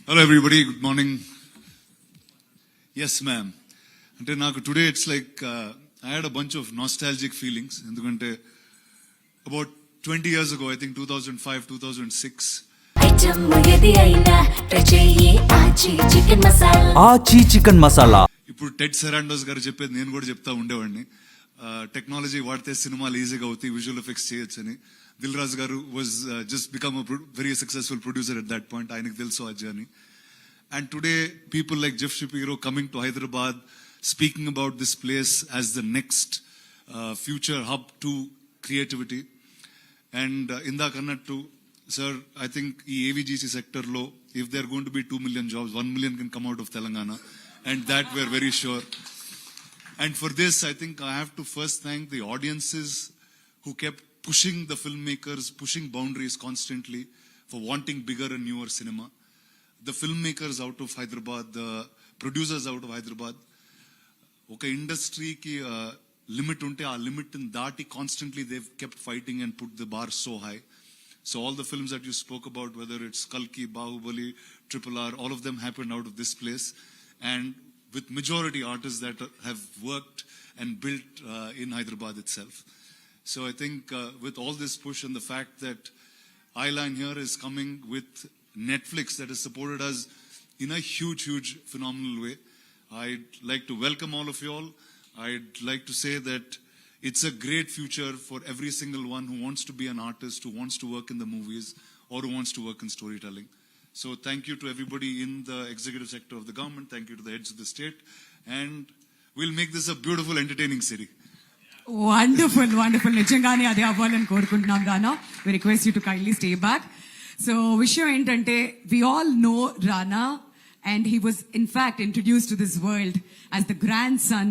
Hello everybody, good morning. Yes ma'am. అంటే నాకు today it's like I had a bunch of nostalgic feelings. ఎందుకంటే about 20 years ago, I think 2005, 2006. ఆచి chicken masala. ఇప్పుడు Ted సెరాండోస్ గారు చెప్పేది నేను కూడా చెప్తా ఉండేవాడిని. టెక్నాలజీ వాడితే సినిమాలు ఈజీగా అవుతాయి, విజువల్ ఎఫెక్ట్స్ చేయొచ్చని. దిల్ రాజు గారు was just become very successful producer at that point. ఆయనకు తెలుసు ఆ journey. And today, people like Jeff Shapiro coming to Hyderabad, speaking about this place as the next future hub to creativity. And indak annattu, sir, I think the AVGC sector lo, if there are going to be 2 million jobs, 1 million can come out of Telangana, and that we're very sure. And for this, I think I have to first thank the audiences who kept pushing the filmmakers, pushing boundaries constantly for wanting bigger and newer cinema. The filmmakers out of Hyderabad, the producers out of Hyderabad, oka industry ki limit unte aa limit in daati constantly they've kept fighting and put the bar so high. So all the films that you spoke about, whether it's Kalki, Bahubali, Triple R, all of them happened out of this place, and with majority artists that have worked and built in Hyderabad itself. So I think with all this push and the fact that Eyeline here is coming with Netflix that has supported us in a huge phenomenal way, I'd like to welcome all of you all. I'd like to say that it's a great future for every single one who wants to be an artist, who wants to work in the movies, or who wants to work in storytelling. So thank you to everybody in the executive sector of the government. Thank you to the heads of the state, and we'll make this a beautiful, entertaining city. Wonderful. నిజంగానే అదే అవ్వాలని కోరుకుంటున్నాం. రానా, we request you to kindly stay back. So విషయం ఏంటంటే, we all know Rana, and he was in fact introduced to this world as the grandson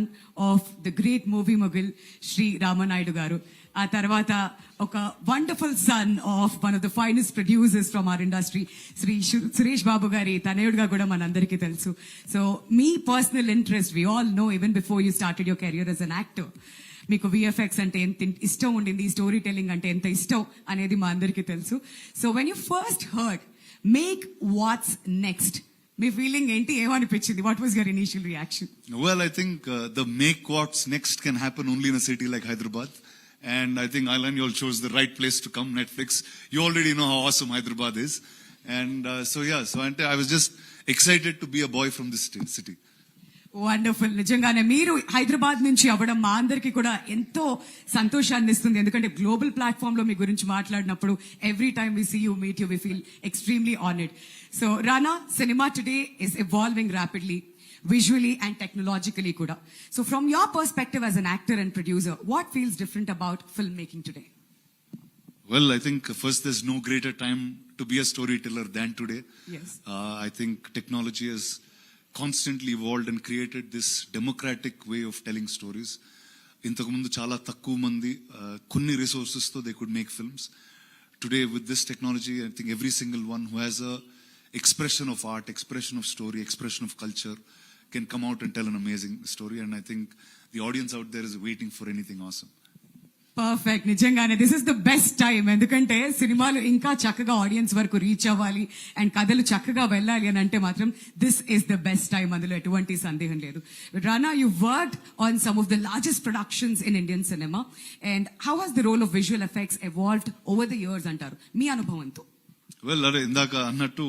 of the great movie mogul Sri Ramanaidu garu. ఆ తర్వాత ఒక wonderful son of one of the finest producers from our industry, Shri Suresh Babu గారి తనయుడుగా కూడా మనందరికీ తెలుసు. So మీ personal interest, we all know even before you started your career as an actor, మీకు విఎఫ్ఎక్స్ అంటే ఎంత ఇష్టం ఉండింది, స్టోరీ టెల్లింగ్ అంటే ఎంత ఇష్టం అనేది మా అందరికీ తెలుసు. So when you first heard make what's next, మీ ఫీలింగ్ ఏంటి, ఏమనిపించింది? What was your initial reaction? Well, I think the make what's next can happen only in a city like Hyderabad. And I think Eyeline, you all chose the right place to come, Netflix. You already know how awesome Hyderabad is. And so I was just excited to be a boy from this city. Wonderful. నిజంగానే మీరు హైదరాబాద్ నుంచి అవ్వడం మా అందరికి కూడా ఎంతో సంతోషాన్ని ఇస్తుంది. ఎందుకంటే గ్లోబల్ ప్లాట్ఫామ్ లో మీ గురించి మాట్లాడినప్పుడు every time we see you, meet you, we feel extremely honoured. So Rana, cinema today is evolving rapidly, visually and technologically kuda. So from your perspective as an actor and producer, what feels different about filmmaking today? Well, I think first there's no greater time to be a storyteller than today. Yes. I think technology has constantly evolved and created this democratic way of telling stories. Intaku mundu chala takku mandi kunni resources tho they could make films. Today with this technology, I think every single one who has a expression of art, expression of story, expression of culture can come out and tell an amazing story, and I think the audience out there is waiting for anything awesome. Perfect. నిజంగానే this is the best time. ఎందుకంటే సినిమాలు ఇంకా చక్కగా audience వరకు reach అవ్వాలి and కథలు చక్కగా వెళ్ళాలి అని అంటే మాత్రం this is the best time, అందులో ఎటువంటి సందేహం లేదు. Rana, you worked on some of the largest productions in Indian cinema, and how has the role of visual effects evolved over the years అంటారు మీ అనుభవంతో? Well, ఇందాక అన్నట్టు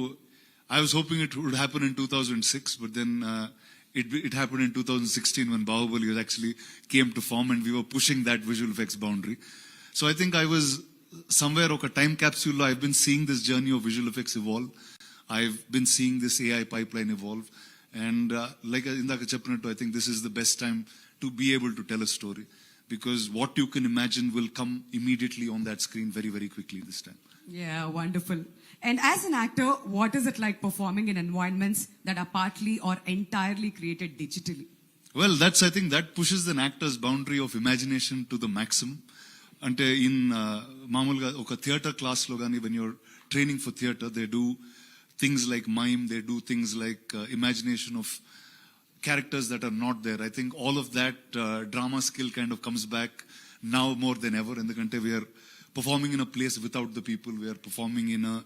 I was hoping it would happen in 2006, but then it happened in 2016 when Bahubali actually came to form and we were pushing that visual effects boundary. So I think I was somewhere oka time capsule lo I've been seeing this journey of visual effects evolve. I've been seeing this AI pipeline evolve, and like indaka cheppinattu, I think this is the best time to be able to tell a story, because what you can imagine will come immediately on that screen very quickly this time. Yeah, wonderful. And as an actor, what is it like performing in environments that are partly or entirely created digitally? Well, I think that pushes an actor's boundary of imagination to the maximum. Ante in mamulga oka theater class lo gani, when you're training for theater, they do things like mime, they do things like imagination of characters that are not there. I think all of that drama skill kind of comes back now more than ever. Endukante we are performing in a place without the people. We are performing in a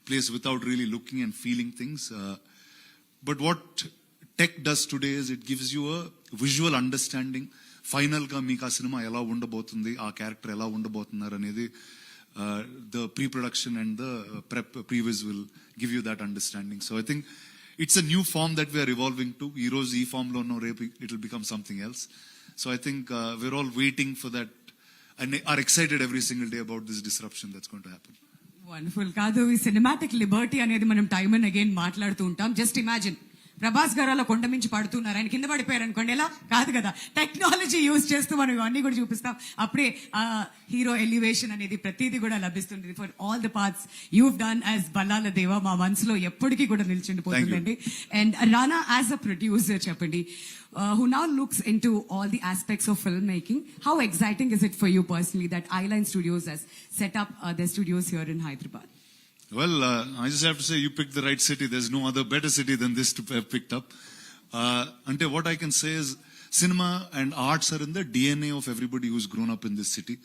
place without really looking and feeling things. But what tech does today is it gives you a visual understanding. Final ga meeku aa cinema ela undabotundi, aa character ela undabotunnaru anedi the pre-production and the previs will give you that understanding. So I think it's a new form that we are evolving to. Heroes e form lo no repu it will become something else. So I think we're all waiting for that and are excited every single day about this disruption that's going to happen. Wonderful. కాదు, ఈ cinematic Liberty అనేది మనం time and again మాట్లాడుతూ ఉంటాం. Just imagine, Prabhas గారు అలా కొండ మించి పడుతున్నారు, ఆయన కింద పడిపోయారు అనుకోండి, ఎలా? కాదు కదా, టెక్నాలజీ యూజ్ చేస్తూ మనం ఇవన్నీ కూడా చూపిస్తాం. అప్పుడే హీరో ఎలివేషన్ అనేది ప్రతిదీ కూడా లభిస్తుంది. For all the parts you've done as Bhallala Deva మా మనసులో ఎప్పటికీ కూడా నిలిచిండిపోతుందండి. And Rana as a producer చెప్పండి, who now looks into all the aspects of filmmaking, how exciting is it for you personally that Eyeline Studios has set up their studios here in Hyderabad? Well, I just have to say you picked the right city. There's no other better city than this to have picked up. Ante what I can say is cinema and arts are in the DNA of everybody who's grown up in this city.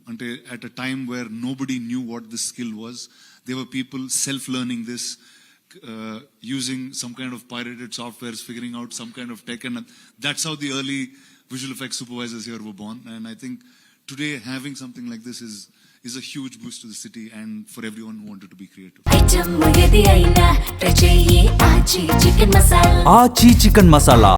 Ante at a time where nobody knew what this skill was, there were people self-learning this, using some kind of pirated softwares, figuring out some kind of tech, and that's how the early visual effects supervisors here were born. And I think today having something like this is a huge boost to the city and for everyone who wanted to be creative. ఆచి chicken masala